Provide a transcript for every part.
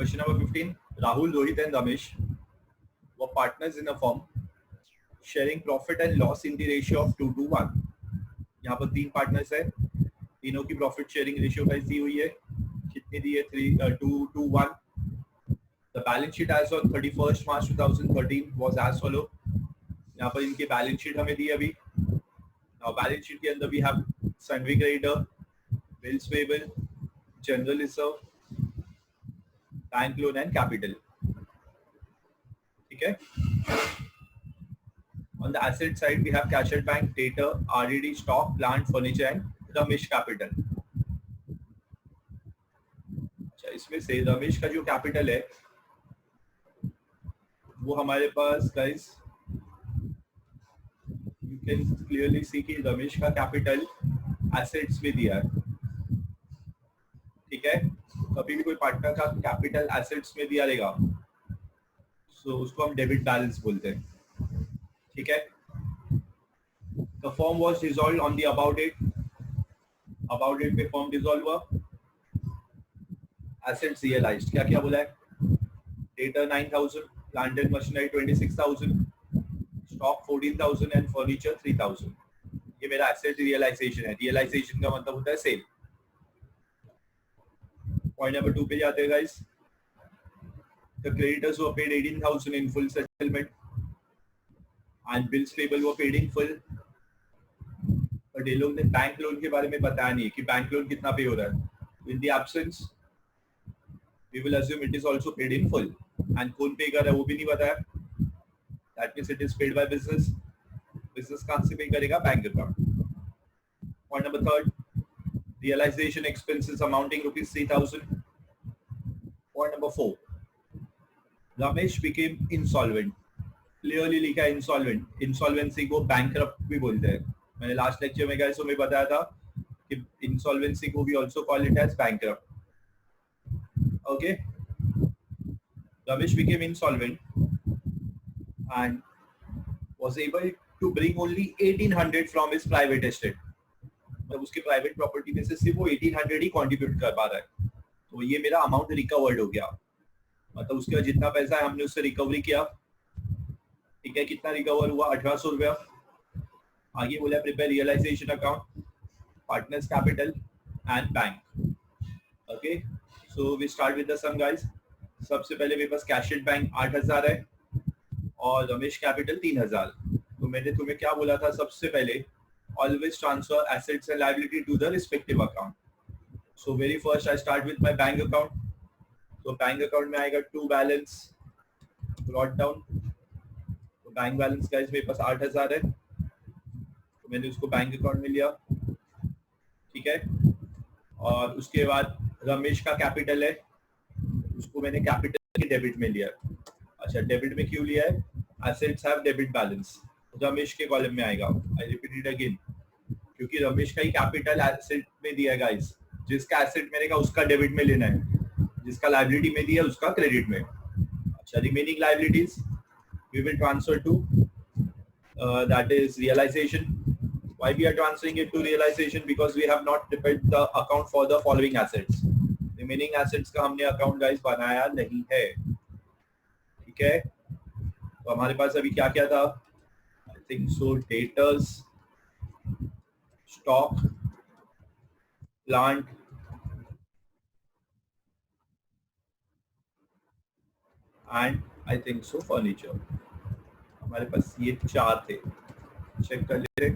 Question number 15. Rahul, Rohit and Ramesh were partners in a firm sharing profit and loss in the ratio of 2:1. यहाँ पर 3 partners है, तीनों की profit sharing ratio कैसी दी हुई है, कितनी दी है, 2:1. The balance sheet as on 31st March 2013 was as follow. यहाँ पर इनकी बैलेंस शीट हमें दी अभी. Now बैलेंस शीट के अंदर we have sundry creditor, bills payable, general reserve, bank loan and capital. ठीक है. On the asset side we have cash at bank, debtor, RED, stock, plant, furniture and Ramesh capital. अच्छा, इसमें से रमेश का जो capital है वो हमारे पास guys you can clearly see कि रमेश का कैपिटल एसेट्स में दिया है. ठीक है. कभी भी कोई पार्टनर का कैपिटल एसेट्स में दिया रहेगा सो उसको हम डेबिट बैलेंस बोलते हैं. ठीक है. The firm was dissolved on the about date. About date पे firm dissolve हुआ. Assets realized. क्या क्या बोला है? Debtor 9,000, plant and machinery 26,000, stock 14,000 and furniture 3,000. ये मेरा asset realization है. Realization का मतलब होता है sale. Point number 2 पे जाते हैं guys. The creditors were paid 18,000 in full settlement and bills payable were paid in full. But ये लोग ने बैंक लोन के बारे में बताया नहीं कि बैंक लोन कितना पे हो रहा है. In the absence, we will assume it is also paid in full. And कौन पे कर रहा है वो भी नहीं बताया. That means it is paid by business. Business कहाँ से पे करेगा? Bank account. Point number 3, realization expenses amounting rupees 3,000. Point number 4, Ramesh became insolvent. Clearly लिखा है insolvent. Insolvency को bankrupt भी बोलते हैं. मैंने लास्ट लेक्चर में गाइस तुम्हें बताया था कि इंसॉल्वेंसी को भी also call it as bankrupt. Okay. Ramesh became insolvent and was able to bring only 1,800 from his private estate. मतलब उसके प्राइवेट प्रॉपर्टी में से सिर्फ वो 1,800 ही कंट्रीब्यूट कर पा रहा है. तो ये मेरा अमाउंट रिकवर्ड हो गया. मतलब उसके जितना पैसा है हमने उससे रिकवरी किया. ठीक है. कितना रिकवर हुआ? 1,800 रुपया. आगे बोला prepare realisation account, partners capital and bank. Okay. So we start with the sum guys. सबसे पहले मेरे पास कैश एट बैंक 8,000 है और रमेश कैपिटल 3,000. तो मैंने तुम्हें क्या बोला था सबसे पहले? Always transfer assets and liability to the respective account. So very first I start with my bank account. तो बैंक अकाउंट में आएगा टू बैलेंस ब्रॉट डाउन. तो बैंक बैलेंस गाइस मेरे पास 8,000 है. मैंने उसको बैंक अकाउंट में लिया. ठीक है. और उसके बाद रमेश का कैपिटल है, उसको मैंने कैपिटल के डेबिट में लिया. अच्छा, डेबिट में क्यों लिया है? Assets have debit balance. Ramesh के कॉलम में आएगा. आई रिपीट इट अगेन, क्योंकि रमेश का ही कैपिटल एसेट में दिया है गाइस. जिसका एसेट में रहेगा उसका डेबिट में लेना है, जिसका लायबिलिटी में दिया है उसका क्रेडिट में. अच्छा, remaining liabilities we will transfer to that is realization. Why we are transferring it to realization? Because we have not prepared the account for the following assets. Remaining assets का हमने account guys बनाया नहीं है. ठीक है. तो हमारे पास अभी क्या क्या था? I think so debtors, stock, plant and I think so furniture. हमारे पास ये 4 थे. चेक कर लेते.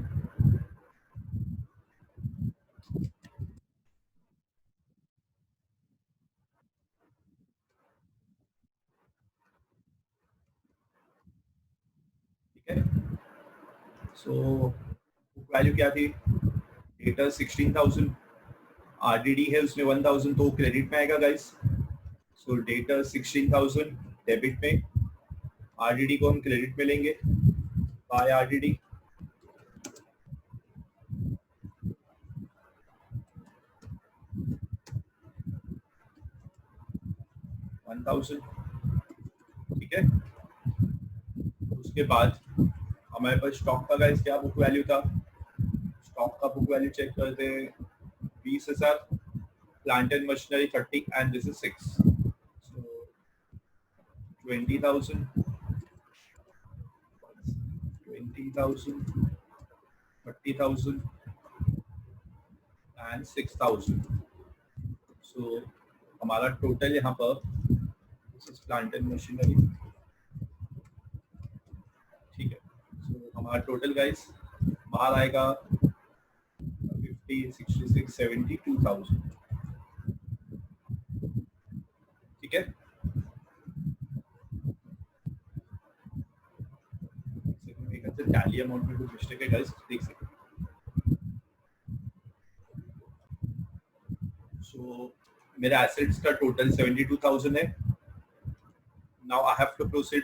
सो वैल्यू क्या थी? डेटर 16,000, आरडीडी है उसमें 1,000, तो क्रेडिट में आएगा गाइस. सो डेटर 16,000 डेबिट में, आरडीडी को हम क्रेडिट में लेंगे बाय आरडीडी. ठीक है. उसके बाद हमारे पास स्टॉक का गाइस क्या बुक वैल्यू था? स्टॉक का बुक वैल्यू चेक करते हैं. 20,000, plant and machinery 30 and this is 6. So 20,000, 20,000, 30,000 and 6,000. सो हमारा टोटल यहाँ पर प्लांट एंड मशीनरी, ठीक है. सो हमारा टोटल गाइस बाहर आएगा 50, 66, 72,000. ठीक है. टैली अमाउंट में कुछ मिस्टेक है गाइस, देख सकते. सो मेरा एसेट्स का टोटल 72,000 है. Now I have to proceed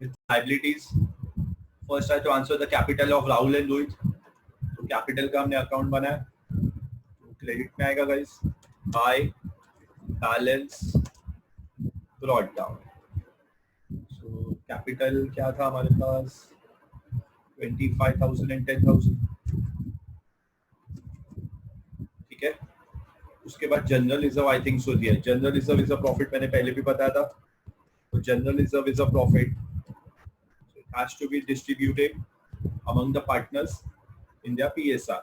with liabilities. First I have to answer the capital of Rahul and Lohit. तो कैपिटल का हमने अकाउंट बनाया, तो क्रेडिट में आएगा guys by balance brought down. So capital क्या था हमारे पास 25,000 and 10,000. ठीक है. उसके बाद general reserve I think so दिया. General reserve is a profit, मैंने पहले भी बताया था. तो general reserve is a profit, so it has to be distributed among the partners in their PSR.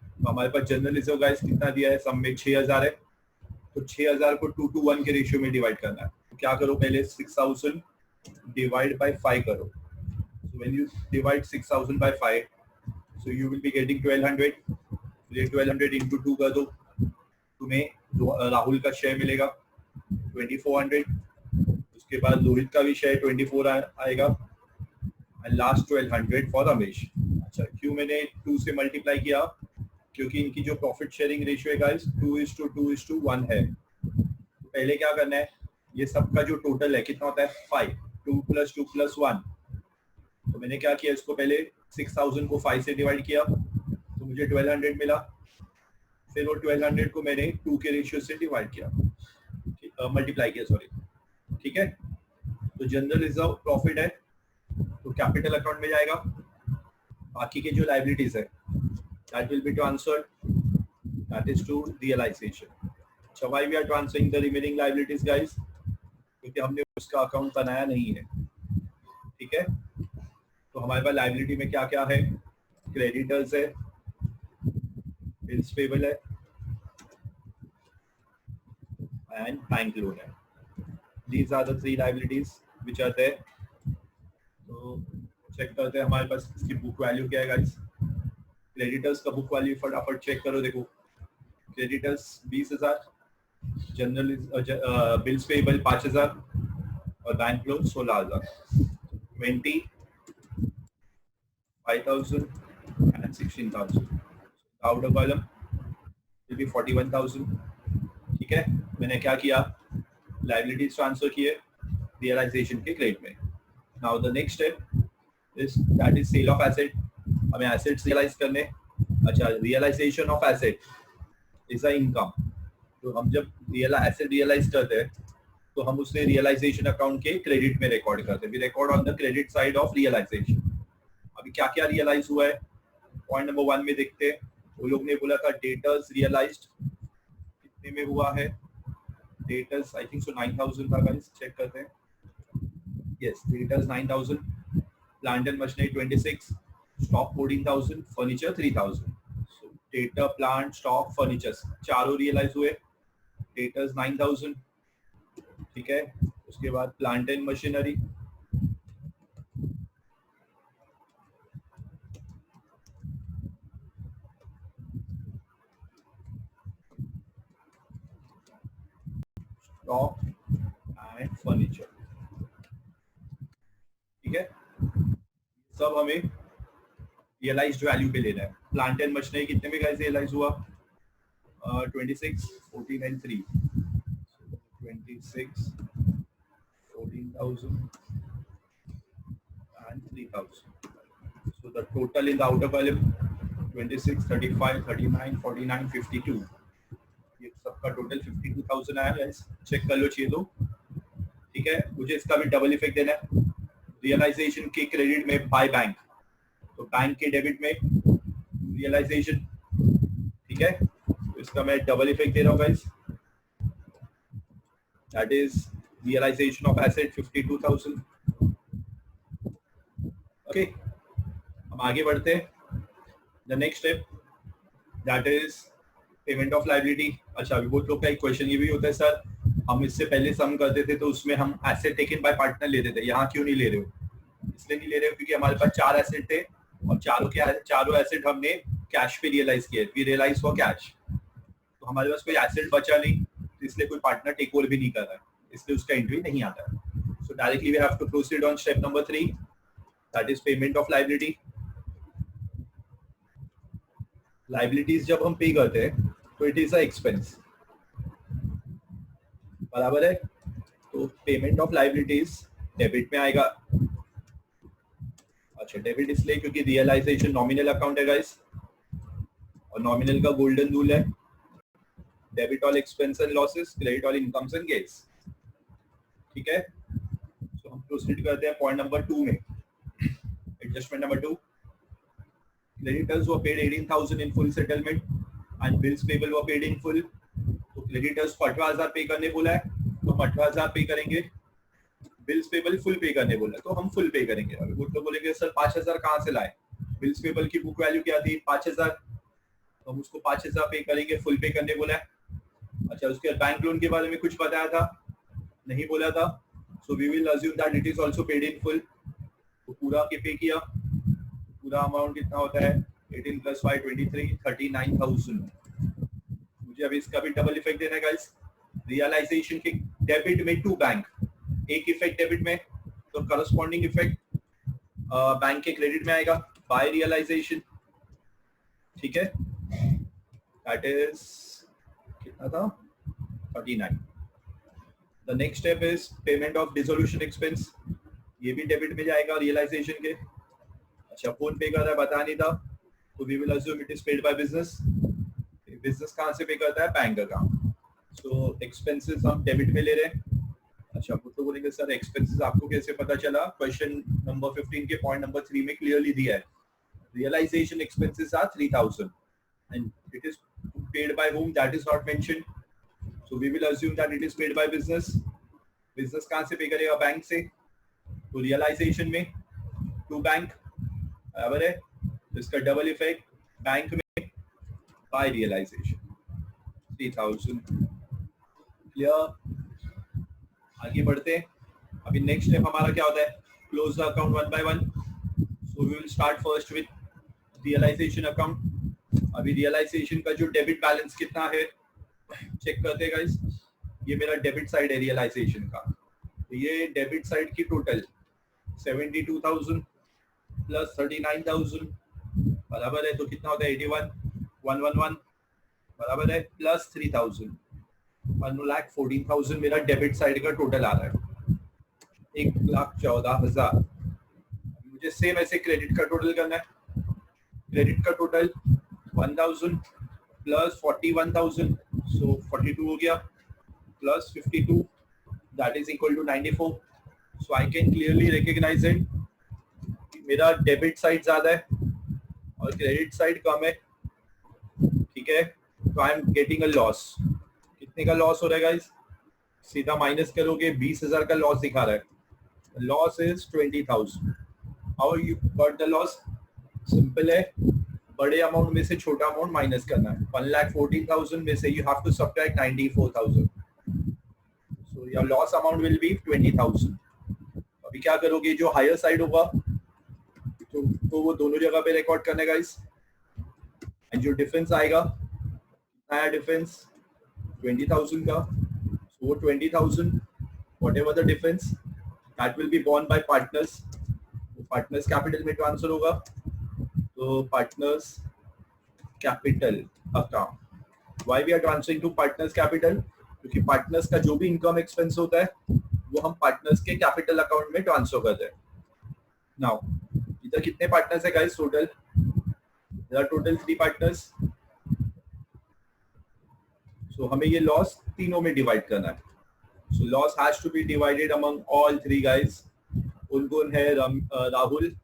तो हमारे पास जनरल रिजर्व गाइस कितना दिया है, सब में 6,000 है. तो 6,000 को 2:1 के रेशियो में डिवाइड करना है. तो क्या करो, पहले 6,000 डिवाइड बाय 5 करो. So when you divide 6,000 by 5, so you will be getting 1,200. ये 1,200 into 2 कर दो, तुम्हें राहुल का शेयर मिलेगा 2,400. उसके बाद लोहित का भी शेयर 24 आएगा, एंड लास्ट 1,200 फॉर रमेश. अच्छा, क्यों मैंने 2 से मल्टीप्लाई किया, क्योंकि इनकी जो प्रॉफिट शेयरिंग रेशियो है गाइस 2:2:1 है. तो पहले क्या करना है, ये सबका जो टोटल है कितना होता है 5, 2 + 2 + 1. तो मैंने क्या किया, इसको पहले 6,000 को 5 से डिवाइड किया, तो मुझे 1,200 मिला. फिर वो 1,200 को मैंने 2 के रेशियो से डिवाइड किया, मल्टीप्लाई किया, सॉरी. ठीक है. तो जनरल रिजर्व प्रॉफिट है, तो कैपिटल अकाउंट में जाएगा. बाकी के जो लायबिलिटीज है that will be transferred, that is to realisation. So why we are transferring the remaining liabilities guys? क्योंकि हमने उसका अकाउंट बनाया नहीं है. ठीक है. तो हमारे पास लायबिलिटी में क्या क्या है, क्रेडिटर्स है, बिल्स पेबल है, एंड बैंक लोन है. These are the 3 liabilities which are there. तो चेक करते हैं हमारे पास इसकी बुक वैल्यू क्या है गाइस. क्रेडिटर्स का बुक वैल्यू फटाफट चेक करो. देखो, क्रेडिटर्स 20,000, जनरल बिल्स पेबल 5,000 और bank loan 16,000. 25,000 and 16,000. Outer column will be 41,000. ठीक है. मैंने क्या किया, लायबिलिटीज ट्रांसफर किए रियलाइजेशन के क्रेडिट में. Now the next step is that is sale of asset. हमें एसेट्स रियलाइज करने. अच्छा, realisation of asset is a income. तो हम जब एसेट रियलाइज करते हैं तो हम उसे रियलाइजेशन अकाउंट के क्रेडिट में रिकॉर्ड करते हैं. We record on the credit side of realisation. अभी क्या क्या रियलाइज हुआ है, पॉइंट नंबर 1 में देखते हैं. वो लोग ने बोला था डेटर्स रियलाइज्ड कितने में हुआ है. डेटर्स आई थिंक सो 9,000 था गाइस, चेक करते हैं. Yes, debtors 9,000, plant and machinery 26, stock 14,000, furniture 3,000. So debtor, plant, stock, furniture चारों रियलाइज हुए. डेटर्स 9,000. ठीक है. उसके बाद plant and machinery stock and furniture. ठीक है. सब हमें रियलाइज्ड वैल्यू पे लेना है. प्लांट एंड मशीनरी कितने में गाइस रियलाइज हुआ, 26, 14 and 3. 26, 14,000 and 3,000. So the total in the outer column 26, 35, 39, 49, 52. ये सबका टोटल 52,000 आया गाइस. चेक कर लो चाहिए तो. ठीक है. मुझे इसका भी डबल इफेक्ट देना है. रियलाइजेशन के क्रेडिट में बाय बैंक, तो बैंक के डेबिट में रियलाइजेशन. ठीक है. तो इसका मैं डबल इफेक्ट दे रहा हूँ guys, that is realization of asset 52,000. Okay, हम आगे बढ़ते हैं. The next step that is payment of liability. अच्छा, अभी बहुत लोग का एक क्वेश्चन ये भी होता है, सर हम इससे पहले सम करते थे तो उसमें हम एसेट टेकन बाय पार्टनर लेते थे, यहाँ क्यों नहीं ले रहे हो? इसलिए नहीं ले रहे हो क्योंकि हमारे पास 4 एसेट थे और चारों एसेट हमने कैश पे रियलाइज किए. वी रियलाइज फॉर कैश, तो हमारे पास कोई एसेट बचा नहीं, तो इसलिए कोई पार्टनर टेक ओवर भी नहीं कर रहा है, इसलिए उसका एंट्री नहीं आता है. So directly we have to proceed on step number 3, that is payment of liability. Liabilities जब हम पे करते हैं तो इट इज अ एक्सपेंस, बराबर है. तो पेमेंट ऑफ लाइबिलिटीज डेबिट में आएगा. अच्छा, डेबिट इसलिए क्योंकि रियलाइजेशन नॉमिनल अकाउंट है गाइस, और नॉमिनल का गोल्डन रूल है debit all expense and losses, credit all incomes and gains. ठीक है, तो हम प्रोसीड करते हैं पॉइंट नंबर 2 में. Adjustment number 2, creditors were paid 18,000 in full settlement and bills payable were paid in full. तो creditors को 18,000 पे करने बोला है तो हम 18,000 पे करेंगे. बिल्स पेबल फुल पे करने बोला है तो हम फुल पे करेंगे. अभी वो तो बोलेंगे सर 5,000 कहाँ से लाए? बिल्स पेबल की बुक वैल्यू क्या थी? 5,000, तो हम उसको 5,000 पे करेंगे, फुल पे करने बोला है. अच्छा, उसके बाद बैंक लोन के बारे में कुछ बताया था? नहीं बोला था. So we will assume that it is also paid in full. तो पूरा के पे किया. पूरा अमाउंट कितना होता है? 18 + 5 23, 39,000. मुझे अभी इसका भी डबल इफेक्ट देना है गाइस. रियलाइजेशन के डेबिट में टू बैंक, एक इफेक्ट डेबिट में, तो करस्पॉन्डिंग इफेक्ट बैंक के क्रेडिट में आएगा बाय रियलाइजेशन. ठीक है, दैट इज कितना था? 39. The next step is payment of dissolution expense. ये भी डेबिट में जाएगा रियलाइजेशन के. अच्छा, फोन पे कर रहा है, बता नहीं था, तो we will assume it is paid by business. Business कहाँ से पे करता है? Bank account. सो एक्सपेंसेस हम डेबिट में ले रहे हैं. अच्छा, तो बोलेंगे सर एक्सपेंसेस आपको कैसे पता चला? क्वेश्चन नंबर 15 के पॉइंट नंबर 3 में क्लियरली दिया है. Realisation expenses are 3,000 and it is paid by whom, that is not mentioned. So we will assume that it is paid by business. Business कहाँ से पे करेगा? बैंक से. तो रियलाइजेशन में टू बैंक, बराबर है. तो इसका डबल इफेक्ट बैंक में बाय रियलाइजेशन 3,000. क्लियर? आगे बढ़ते हैं. अभी नेक्स्ट स्टेप हमारा क्या होता है? Close the account one by one. So we will start first with realisation account. अभी रियलाइजेशन का जो डेबिट बैलेंस कितना है चेक करते हैं गाइस. ये मेरा डेबिट साइड है रियलाइजेशन का. तो ये डेबिट साइड की टोटल 72,000 प्लस 39,000 बराबर है. तो कितना होता है? 81,111 बराबर है, प्लस 3,000 1,14,000 मेरा डेबिट साइड का टोटल आ रहा है. 1,14,000. मुझे सेम ऐसे क्रेडिट का टोटल करना है. क्रेडिट का टोटल 1,000 प्लस 41,000, सो 42 हो गया, plus 52, that is equal to 94. So I can clearly recognise it. मेरा डेबिट साइड ज्यादा है और क्रेडिट साइड कम है. ठीक है, तो I am getting a loss. कितने का लॉस हो रहा है गाइस? सीधा माइनस करोगे 20,000 का लॉस दिखा रहा है. Loss is 20,000. How you got the loss? Simple है, बड़े अमाउंट में से छोटा अमाउंट माइनस करना है. 1,14,000 में से you have to subtract 94,000. So your loss amount will be 20,000. अभी क्या करोगे? जो हायर साइड होगा तो वो दोनों जगह पे रिकॉर्ड करने गाइस. एंड जो डिफरेंस आएगा, नया डिफरेंस 20,000 का. So 20,000, whatever the difference, that will be borne by partners. तो partners capital में ट्रांसफर होगा. तो partners capital account. Why we are transferring to partners capital? क्योंकि partners का जो भी income expense होता है वो हम partners के capital account में ट्रांसफर करते हैं. Now, इधर कितने partners है guys total? There are total 3 partners. So हमें ये लॉस तीनों में डिवाइड करना है. So loss has to be divided among all 3 guys. उनगुन है राहुल,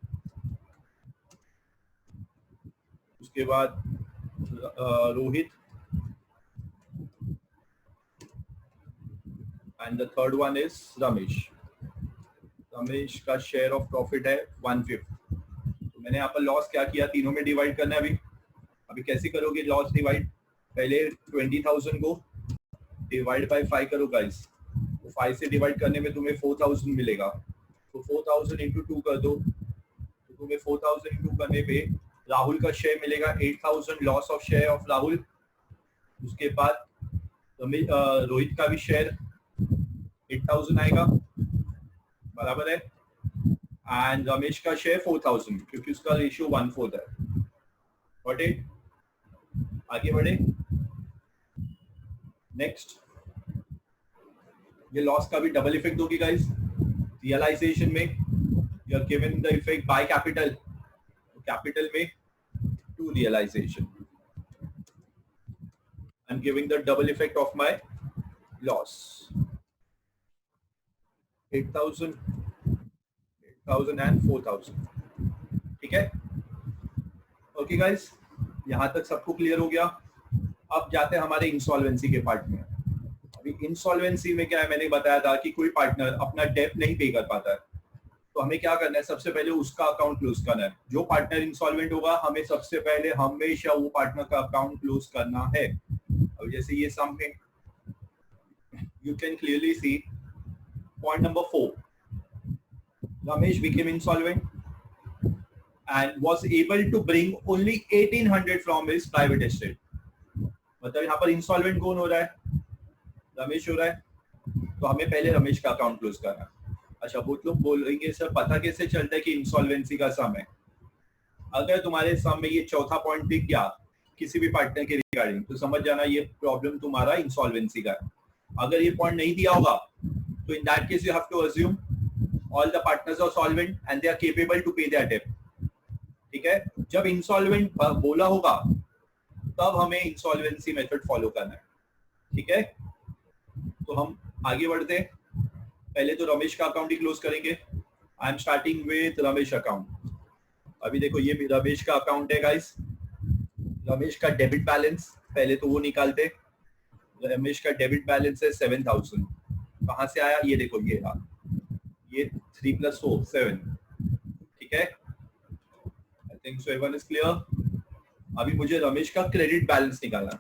उसके बाद Rohit and the third one is Ramesh. Ramesh का शेयर ऑफ प्रॉफिट है 1/5। तो मैंने यहाँ पर लॉस क्या किया, तीनों में डिवाइड करना है। अभी कैसे करोगे लॉस डिवाइड, पहले 20,000 को डिवाइड बाय 5 करो गाइस। तो 5 से डिवाइड करने में तुम्हें 4,000 मिलेगा। तो 4,000 इंटू 2 कर दो, तो तुम्हें 4,000 इंटू करने पे राहुल का शेयर मिलेगा 8,000 loss of share of Rahul. उसके बाद रोहित का भी शेयर 8,000 आएगा, बराबर है। एंड रमेश का शेयर 4,000 क्योंकि उसका रेशियो 1/4 है। Got it? आगे बढ़े। नेक्स्ट, ये लॉस का भी डबल इफेक्ट होगी गाइस। रियलाइजेशन में you are given the effect by capital, capital में to realization. I am giving the double effect of my loss. 8,000 and 4,000। ठीक है, ओके गाइस, यहां तक सबको क्लियर हो गया। अब जाते हैं हमारे इंसॉल्वेंसी के पार्ट में। अभी इंसॉल्वेंसी में क्या है, मैंने बताया था कि कोई पार्टनर अपना डेट नहीं पे कर पाता है, तो हमें क्या करना है, सबसे पहले उसका अकाउंट क्लोज करना है। जो पार्टनर इंसॉल्वेंट होगा हमें सबसे पहले हमेशा वो पार्टनर का अकाउंट क्लोज करना है। अब जैसे ये सम है, you can clearly see point number 4, Ramesh became insolvent and was able to bring only 1,800 from his private estate। मतलब यहाँ पर इंसॉल्वेंट कौन हो रहा है, रमेश हो रहा है। तो हमें पहले रमेश का अकाउंट क्लोज करना है। अच्छा, बहुत लोग बोलेंगे सर पता कैसे चलता है कि इंसॉल्वेंसी का सम है। अगर तुम्हारे सम में ये चौथा पॉइंट दिख गया किसी भी पार्टनर के रिगार्डिंग, तो समझ जाना ये प्रॉब्लम तुम्हारा इंसॉल्वेंसी का है। अगर ये पॉइंट नहीं दिया होगा तो in that case you have to assume all the partners are solvent and they are capable to pay their debt। ठीक है, जब इंसॉल्वेंट बोला होगा तब हमें इंसॉल्वेंसी मेथड फॉलो करना है। ठीक है, तो हम आगे बढ़ते हैं। पहले तो रमेश का अकाउंट ही क्लोज करेंगे। I am starting with Ramesh account. अभी देखो ये भी रमेश का अकाउंट है गाइस। रमेश का डेबिट बैलेंस पहले तो वो निकालते। रमेश का डेबिट बैलेंस है 7,000। कहां से आया, ये देखो ये रहा, ये 3 + 4 7। ठीक है, आई think so everyone is clear. अभी मुझे रमेश का क्रेडिट बैलेंस निकालना।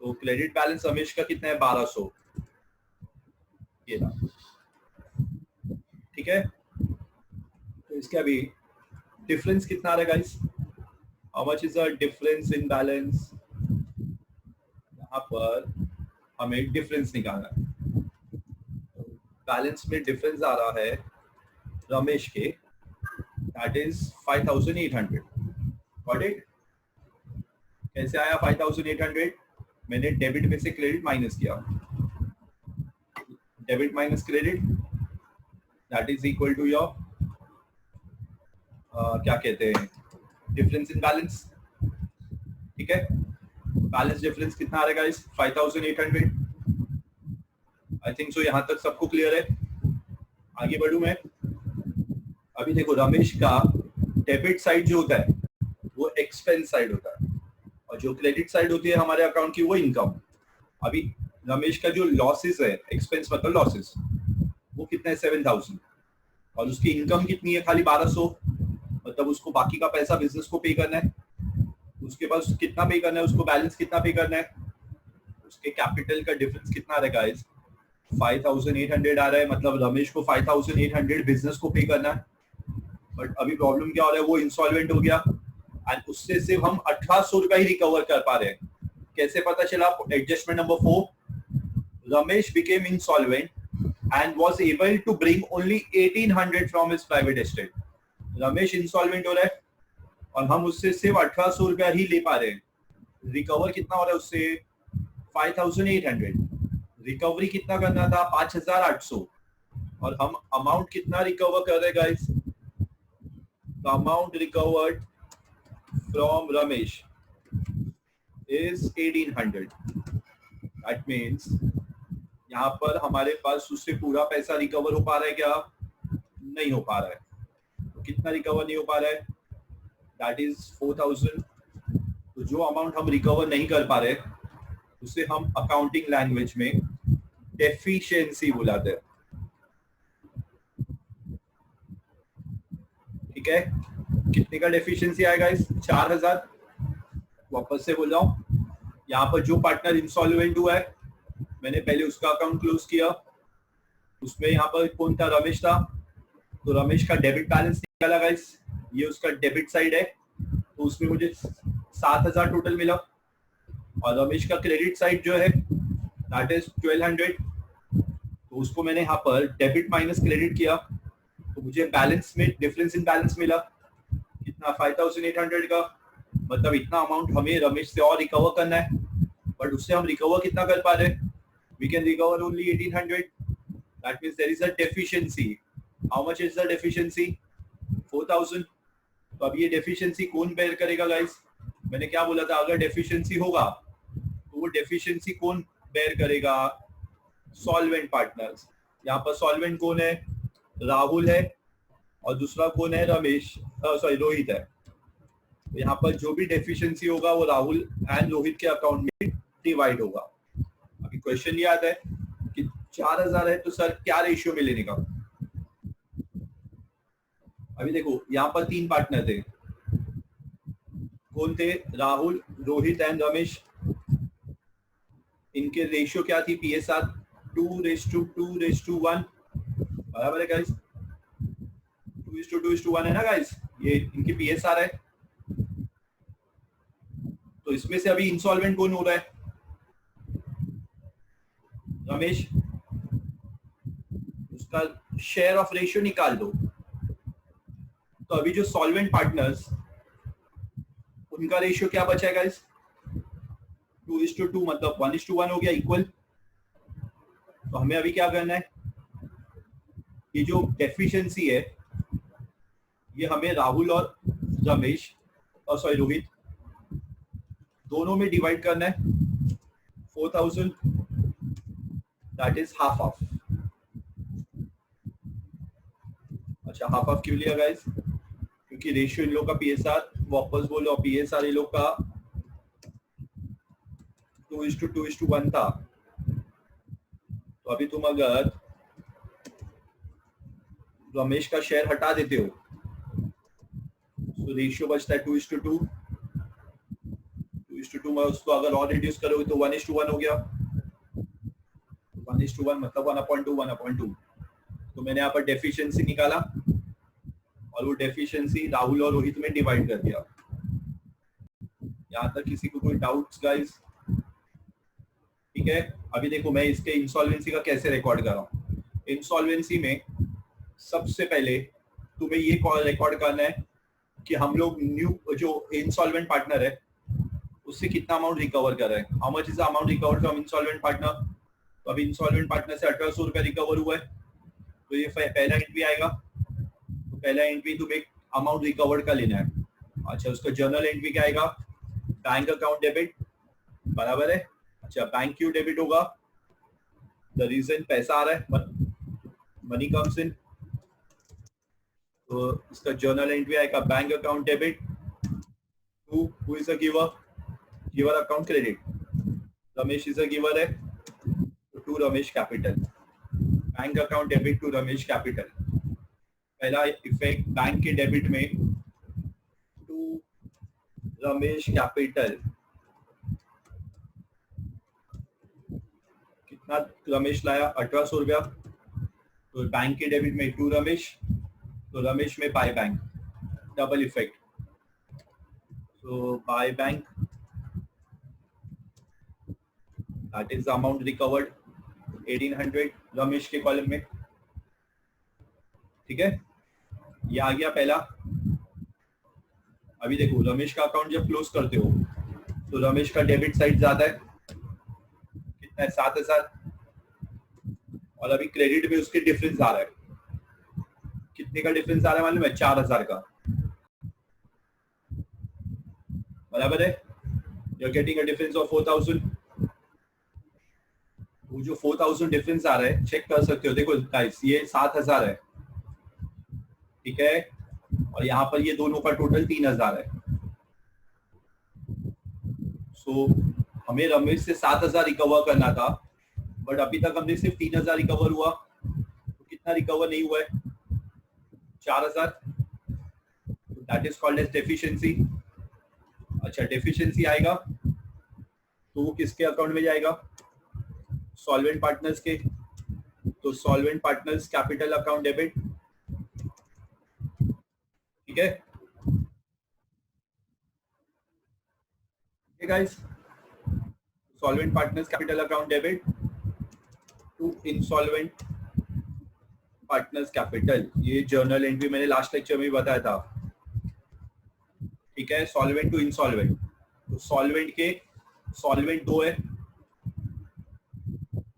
तो क्रेडिट बैलेंस रमेश का कितना है, 1,200। ये रहा, ठीक है। तो इसके अभी डिफरेंस कितना आ रहा है guys, how much is the difference in balance. यहाँ पर हमें डिफरेंस निकालना है। बैलेंस में डिफरेंस आ रहा है रमेश के, दैट इज 5,800। Got it? कैसे आया 5,800? मैंने डेबिट में से क्रेडिट माइनस किया। Debit minus credit that is equal to your क्या कहते हैं, डिफरेंस इन बैलेंस। ठीक है, बैलेंस डिफरेंस कितना आ रहा है गाइस, 5,800। आई थिंक सो यहां तक सबको क्लियर है। आगे बढ़ू मैं। अभी देखो रमेश का डेबिट साइड जो होता है वो एक्सपेंस साइड होता है, और जो क्रेडिट साइड होती है हमारे अकाउंट की वो इनकम। अभी रमेश का जो लॉसेस है, एक्सपेंस मतलब लॉसेस, वो कितना है 7,000, और उसकी इनकम कितनी है खाली 1,200। मतलब उसको बाकी का पैसा बिजनेस को पे करना है। उसके पास कितना पे करना है, उसको बैलेंस कितना पे करना है, उसके कैपिटल का डिफरेंस कितना आ रहा है गाइस, 5,800 आ रहा है। मतलब रमेश को 5,800 बिजनेस को पे करना है। बट अभी प्रॉब्लम क्या हो रहा है, वो इंसॉल्वेंट हो गया एंड उससे सिर्फ हम 1,800 रुपया ही रिकवर कर पा रहे हैं। कैसे पता चला, adjustment number 4, Ramesh became insolvent and was able to bring only 1,800 from his private estate. Ramesh insolvent हो रहा है और हम उससे सिर्फ 1,800 रुपया ही ले पा रहे हैं। रिकवर कितना हो रहा है उससे, 5,800। रिकवरी कितना करना था, 5,800, और हम अमाउंट कितना रिकवर कर रहे हैं guys, the amount recovered from Ramesh is 1,800। That means यहाँ पर हमारे पास उससे पूरा पैसा रिकवर हो पा रहा है क्या, नहीं हो पा रहा है। तो कितना रिकवर नहीं हो पा रहा है, दैट इज 4,000। तो जो अमाउंट हम रिकवर नहीं कर पा रहे उसे हम अकाउंटिंग लैंग्वेज में डेफिशिएंसी बुलाते हैं, ठीक है। कितने का डेफिशिएंसी आएगा इस 4000? वापस से बोल रहा हूँ, यहाँ पर जो पार्टनर इंसॉल्वेंट हुआ है मैंने पहले उसका अकाउंट क्लोज किया, उसमें यहाँ पर कौन था? रमेश था। तो रमेश का डेबिट बैलेंस निकाला गाइस, ये उसका डेबिट साइड है, तो उसमें मुझे 7000 टोटल मिला। और रमेश का क्रेडिट साइड जो है दैट इज 1200, तो उसको मैंने यहाँ पर डेबिट माइनस क्रेडिट किया, तो मुझे बैलेंस में डिफरेंस इन बैलेंस मिला कितना? 5800 का। मतलब इतना अमाउंट हमें रमेश से और रिकवर करना है, बट उससे हम रिकवर कितना कर पा रहे हैं? We can recover only 1800। That means there is a deficiency. How much is the deficiency? 4000। तो अब ये डेफिशिएंसी कौन बेयर करेगा गाइस? मैंने क्या बोला था, अगर डेफिशिएंसी होगा तो वो डेफिशिएंसी कौन बेयर करेगा? Solvent partners. यहाँ पर सॉल्वेंट कौन है? राहुल है, और दूसरा कौन है? रमेश, सॉरी रोहित है। तो यहाँ पर जो भी डेफिशिएंसी होगा वो राहुल एंड रोहित के अकाउंट में डिवाइड होगा। अभी क्वेश्चन ये आता है कि 4000 है तो सर क्या रेशियो में लेने का? अभी देखो यहाँ पर 3 पार्टनर थे, कौन थे? राहुल, रोहित एंड रमेश। इनके रेशियो क्या थी? PSR 2:2:1 बराबर है गाइस, 2:2:1 है ना गाइस, ये इनकी PSR है। तो इसमें से अभी इंसॉल्वेंट कौन हो रहा है? रमेश। उसका शेयर ऑफ रेशियो निकाल दो। तो अभी जो सॉल्वेंट पार्टनर्स, उनका रेशियो क्या बचा है गाइस? 2:2, मतलब 1:1 हो गया, इक्वल। तो हमें अभी क्या करना है, ये जो डेफिशिएंसी है ये हमें राहुल और रमेश, और सॉरी रोहित, दोनों में डिवाइड करना है। 4000 दैट इज हाफ ऑफ। अच्छा, हाफ ऑफ क्यों लिया गाइस? क्योंकि रेशियो इन लोग का PSR, वापस बोलो, PSR इन लोग का 2:2:1 था। तो अभी तुम अगर रमेश का शेयर हटा देते हो तो रेशियो बचता है 2:2। 2:2 में उसको अगर और रिड्यूस करोगे तो 1:1 हो गया। 1:1 मतलब 1/2। तो मैंने यहाँ पर डेफिशिएंसी निकाला और वो डेफिशिएंसी राहुल और रोहित में डिवाइड कर दिया। यहाँ तक किसी को कोई डाउट्स गाइस? ठीक है। अभी देखो मैं इसके इंसॉल्वेंसी का कैसे रिकॉर्ड कर रहा हूँ। इंसॉल्वेंसी में सबसे पहले तुम्हें ये रिकॉर्ड करना है कि हम लोग न्यू जो इंसॉल्वेंट पार्टनर है उससे कितना अमाउंट रिकवर कर रहे हैं। How much is the amount recover from insolvent partner? तो अभी इंसॉल्वेंट पार्टनर से 1800 रुपया रिकवर हुआ है, तो ये पहला एंट्री आएगा। तो पहला एंट्री तुम्हें अमाउंट रिकवर्ड का लेना है। अच्छा, उसका जर्नल एंट्री क्या आएगा? बैंक अकाउंट डेबिट, बराबर है। अच्छा, बैंक क्यों डेबिट होगा? द रीजन पैसा आ रहा है, मनी कम्स इन, तो इसका जर्नल एंट्री आएगा bank account debit to who is a giver, giver account credit. Ramesh is a giver है, to Ramesh capital, bank account debit to Ramesh capital. पहला इफेक्ट बैंक के डेबिट में टू रमेश कैपिटल, कितना रमेश लाया? 1800 रुपया। तो बैंक के डेबिट में टू रमेश, तो रमेश में by bank, double effect. So by bank, that is the amount recovered 1800 Ramesh के कॉलम में। ठीक है, ये आ गया पहला। अभी देखो रमेश का अकाउंट जब क्लोज करते हो तो रमेश का डेबिट साइड ज्यादा है, कितना है? 7000। और अभी क्रेडिट में उसके डिफरेंस आ रहा है, कितने का डिफरेंस आ रहा है मालूम है? 4000 का, बराबर है। You are getting a difference of 4000। वो जो 4000 डिफरेंस आ रहा है चेक कर सकते हो, देखो गाइस ये 7000 है, ठीक है, और यहाँ पर ये दोनों का टोटल 3000 है। सो हमें रमेश से 7000 रिकवर करना था, बट अभी तक हमने सिर्फ 3000 रिकवर हुआ, तो कितना रिकवर नहीं हुआ है? 4000। That is called as deficiency. अच्छा, डेफिशिएंसी आएगा तो वो किसके अकाउंट में जाएगा? सॉल्वेंट पार्टनर्स के। तो solvent partners capital account debit, ठीक है guys. Solvent partners capital account debit to insolvent partners capital. ये जर्नल एंट्री मैंने लास्ट लेक्चर में भी बताया था, ठीक है। सॉल्वेंट टू इंसॉल्वेंट, तो सॉल्वेंट के सॉल्वेंट 2 है,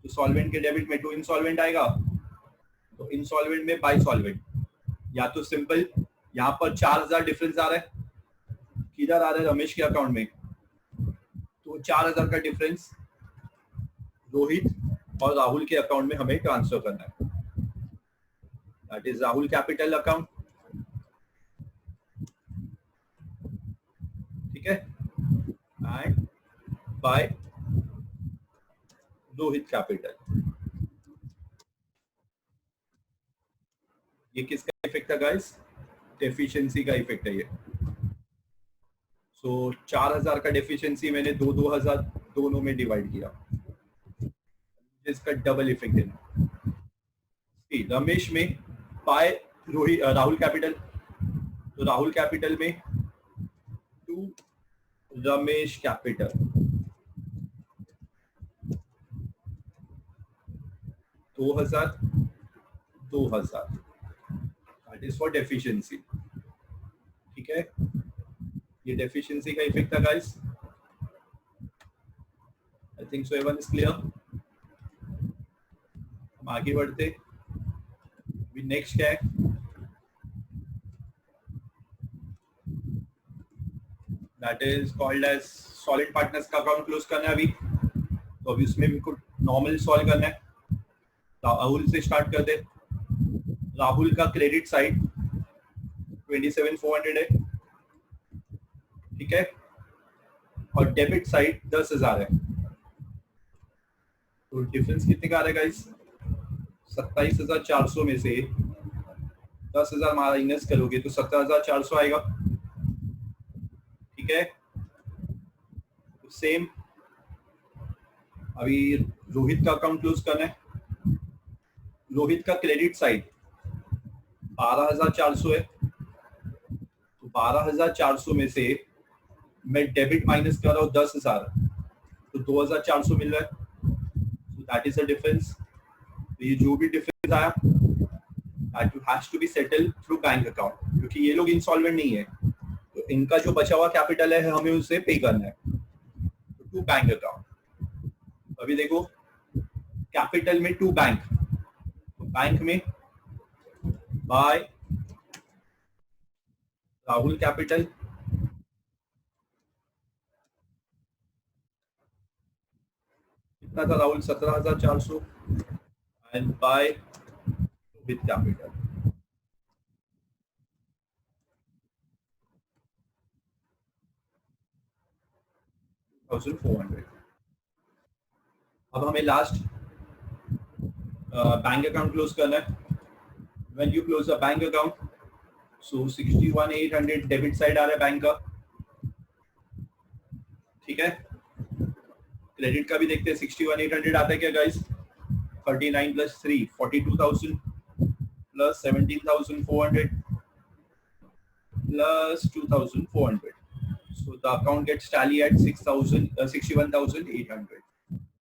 तो सॉल्वेंट के डेबिट में टू इंसॉल्वेंट आएगा, तो इंसॉल्वेंट में बाय सॉल्वेंट। या तो सिंपल यहाँ पर 4000 डिफरेंस आ रहा है, किधर आ रहा है? रमेश के अकाउंट में। तो 4000 का डिफरेंस रोहित और राहुल के अकाउंट में हमें ट्रांसफर करना है। That is Rahul capital account, ठीक है, एंड बाय रोहित कैपिटल। ये किसका इफेक्ट है गाइस? डेफिशिएंसी का इफेक्ट है ये। सो 4000 का डेफिशिएंसी मैंने 2000 दोनों में डिवाइड किया, इसका डबल इफेक्ट है। रमेश में बाय रोहित राहुल कैपिटल, तो राहुल कैपिटल में टू रमेश कैपिटल, दो हजार दैट इज फॉर डेफिशिएंसी, ठीक है। ये डेफिशिएंसी का इफेक्ट था guys. I think so everyone is clear. हम आगे बढ़ते, अभी नेक्स्ट क्या है? That is called as solid partners का अकाउंट क्लोज करना है अभी। तो अभी उसमें बिल्कुल नॉर्मल सॉल्व करना है। राहुल से स्टार्ट कर दे। राहुल का क्रेडिट साइड 27,400 है, ठीक है, और डेबिट साइड 10,000 है। तो डिफरेंस कितने का आ रहा है गाइस? 27,400 में से 10,000 माइनस करोगे तो 17,400 आएगा, ठीक है। तो सेम अभी रोहित का अकाउंट क्लोज करना है। रोहित का क्रेडिट साइड 12,400 है, तो 12,400 में से मैं डेबिट माइनस कर रहा हूँ 10,000, तो 2,400 मिल रहा है। So that is the difference. तो ये जो भी डिफरेंस आया that has to be settled through bank account, क्योंकि ये लोग इंसॉल्वेंट नहीं है, तो इनका जो बचा हुआ कैपिटल है हमें उसे पे करना है टू बैंक अकाउंट। अभी देखो कैपिटल में टू बैंक, तो बैंक में बाय राहुल कैपिटल, कितना था Rahul? 17,400, and by with capital 1,400। अब हमें लास्ट बैंक अकाउंट क्लोज करना है। When you close a bank account, so 61,800 debit side आ रहा है बैंक का, ठीक है। क्रेडिट का भी देखते हैं 61,800 आता है क्या guys? 39 plus 3 42,000 plus 17,400 plus 2,400, so the account gets tally at 61,800।